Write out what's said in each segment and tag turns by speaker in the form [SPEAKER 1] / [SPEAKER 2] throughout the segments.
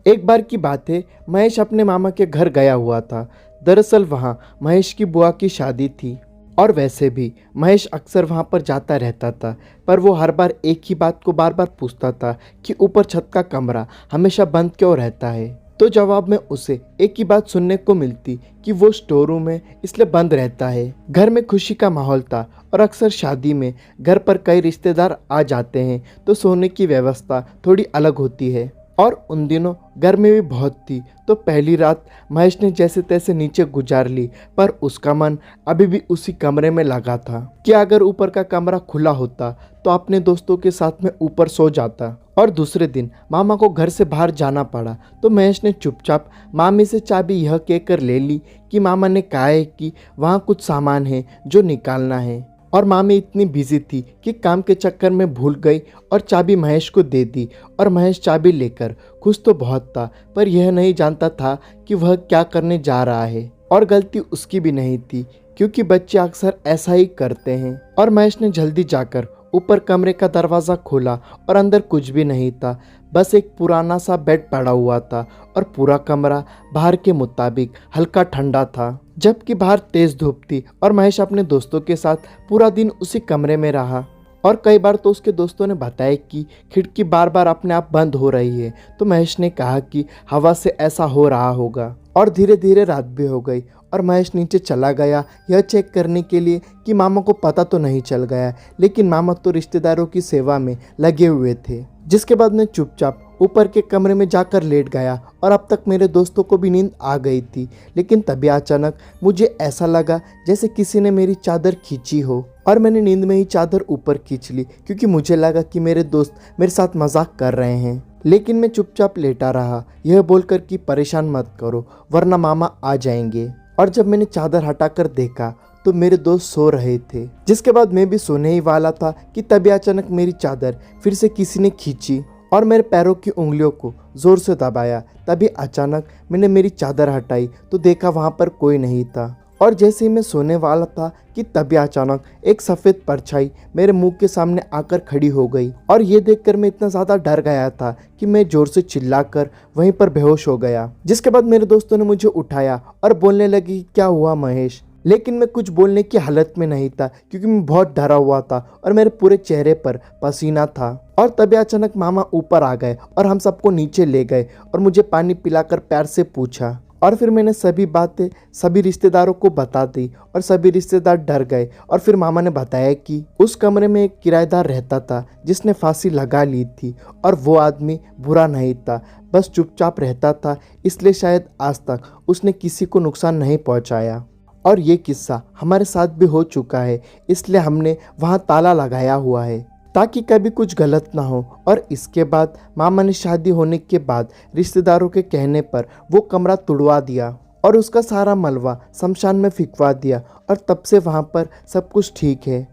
[SPEAKER 1] एक बार की बात है, महेश अपने मामा के घर गया हुआ था। दरअसल वहाँ महेश की बुआ की शादी थी और वैसे भी महेश अक्सर वहाँ पर जाता रहता था। पर वो हर बार एक ही बात को बार बार पूछता था कि ऊपर छत का कमरा हमेशा बंद क्यों रहता है। तो जवाब में उसे एक ही बात सुनने को मिलती कि वो स्टोर रूम है इसलिए बंद रहता है। घर में खुशी का माहौल था और अक्सर शादी में घर पर कई रिश्तेदार आ जाते हैं तो सोने की व्यवस्था थोड़ी अलग होती है। और उन दिनों गर्मी भी बहुत थी तो पहली रात महेश ने जैसे तैसे नीचे गुजार ली, पर उसका मन अभी भी उसी कमरे में लगा था कि अगर ऊपर का कमरा खुला होता तो अपने दोस्तों के साथ में ऊपर सो जाता। और दूसरे दिन मामा को घर से बाहर जाना पड़ा तो महेश ने चुपचाप मामी से चाबी यह कहकर ले ली कि मामा ने कहा है कि वहाँ कुछ सामान है जो निकालना है। और मामी इतनी बिजी थी कि काम के चक्कर में भूल गई और चाबी महेश को दे दी। और महेश चाबी लेकर खुश तो बहुत था पर यह नहीं जानता था कि वह क्या करने जा रहा है। और गलती उसकी भी नहीं थी क्योंकि बच्चे अक्सर ऐसा ही करते हैं। और महेश ने जल्दी जाकर ऊपर कमरे का दरवाज़ा खोला और अंदर कुछ भी नहीं था, बस एक पुराना सा बेड पड़ा हुआ था और पूरा कमरा बाहर के मुताबिक हल्का ठंडा था, जबकि बाहर तेज धूप थी। और महेश अपने दोस्तों के साथ पूरा दिन उसी कमरे में रहा और कई बार तो उसके दोस्तों ने बताया कि खिड़की बार बार अपने आप बंद हो रही है। तो महेश ने कहा कि हवा से ऐसा हो रहा होगा। और धीरे धीरे रात भी हो गई और महेश नीचे चला गया यह चेक करने के लिए कि मामा को पता तो नहीं चल गया, लेकिन मामा तो रिश्तेदारों की सेवा में लगे हुए थे। जिसके बाद मैं चुपचाप ऊपर के कमरे में जाकर लेट गया और अब तक मेरे दोस्तों को भी नींद आ गई थी, लेकिन तभी अचानक मुझे ऐसा लगा जैसे किसी ने मेरी चादर खींची हो। और मैंने नींद में ही चादर ऊपर खींच ली क्योंकि मुझे लगा कि मेरे दोस्त मेरे साथ मजाक कर रहे हैं। लेकिन मैं चुपचाप लेटा रहा यह बोलकर कि परेशान मत करो वरना मामा आ जाएंगे। और जब मैंने चादर हटाकर देखा तो मेरे दोस्त सो रहे थे। जिसके बाद मैं भी सोने ही वाला था कि तभी अचानक मेरी चादर फिर से किसी ने खींची और मेरे पैरों की उंगलियों को जोर से दबाया। तभी अचानक मैंने मेरी चादर हटाई तो देखा वहाँ पर कोई नहीं था। और जैसे ही मैं सोने वाला था कि तभी अचानक एक सफ़ेद परछाई मेरे मुंह के सामने आकर खड़ी हो गई। और ये देखकर मैं इतना ज़्यादा डर गया था कि मैं जोर से चिल्लाकर वहीं पर बेहोश हो गया। जिसके बाद मेरे दोस्तों ने मुझे उठाया और बोलने लगे कि क्या हुआ महेश, लेकिन मैं कुछ बोलने की हालत में नहीं था क्योंकि मैं बहुत डरा हुआ था और मेरे पूरे चेहरे पर पसीना था। और तभी अचानक मामा ऊपर आ गए और हम सबको नीचे ले गए और मुझे पानी पिलाकर प्यार से पूछा। और फिर मैंने सभी बातें सभी रिश्तेदारों को बता दी और सभी रिश्तेदार डर गए। और फिर मामा ने बताया कि उस कमरे में एक किराएदार रहता था जिसने फांसी लगा ली थी और वो आदमी बुरा नहीं था, बस चुपचाप रहता था, इसलिए शायद आज तक उसने किसी को नुकसान नहीं पहुंचाया। और ये किस्सा हमारे साथ भी हो चुका है, इसलिए हमने वहाँ ताला लगाया हुआ है ताकि कभी कुछ गलत ना हो। और इसके बाद मामा ने शादी होने के बाद रिश्तेदारों के कहने पर वो कमरा तुड़वा दिया और उसका सारा मलबा शमशान में फिकवा दिया और तब से वहाँ पर सब कुछ ठीक है।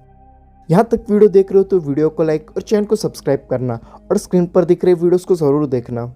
[SPEAKER 1] यहाँ तक वीडियो देख रहे हो तो वीडियो को लाइक और चैनल को सब्सक्राइब करना और स्क्रीन पर दिख रहे वीडियोस को ज़रूर देखना।